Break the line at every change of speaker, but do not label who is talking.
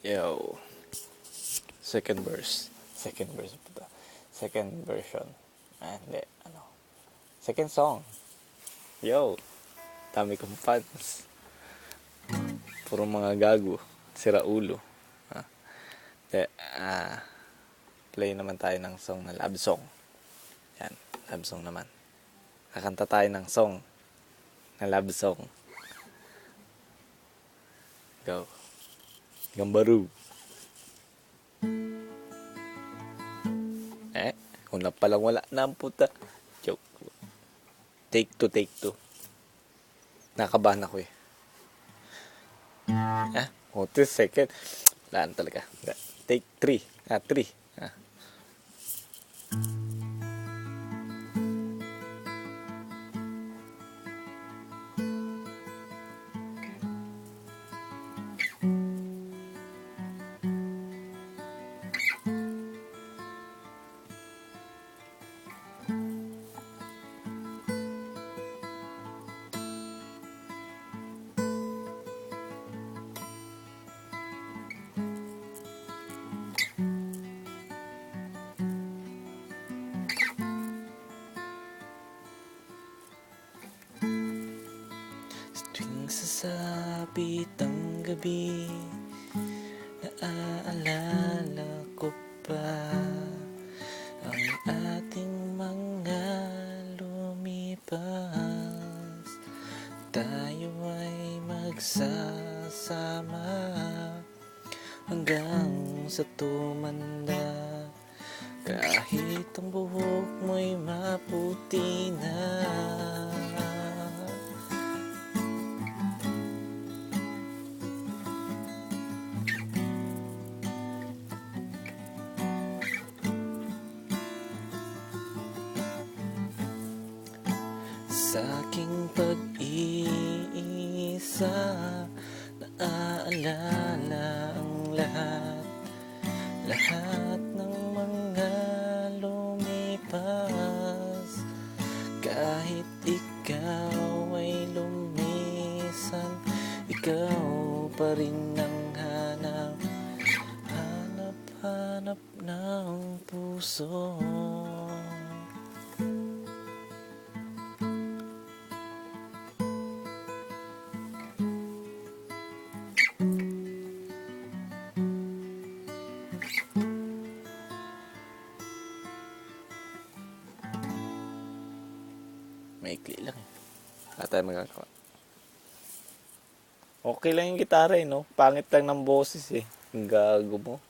Yo, second verse. Second verse pa to. Second version. Hindi, second song. Yo, dami kong fans. Puro mga gago. Sira ulo. Hindi, play naman tayo ng song na love song. Yan, love song naman. Kakanta tayo ng song na love song. Go. Gambaru. Kung na palang wala na ang puta. Joke. Take two. Nakabahan ako eh. 2 second. Wala na talaga. Take 3. 3. Tuwing sasapit ang gabi, naaalala ko pa ang ating mga lumipas. Tayo ay magsasama hanggang sa tumanda. Kahit ang buhok mo'y maputi na, sa aking pag-iisa, naaalala ang lahat ng mga lumipas. Kahit ikaw ay lumisan, ikaw pa rin ang hanap ng puso. Maikli lang eh. Wala tayo magagawa. Okay lang yung gitara eh, no? Pangit lang ng boses eh. Ang gago mo.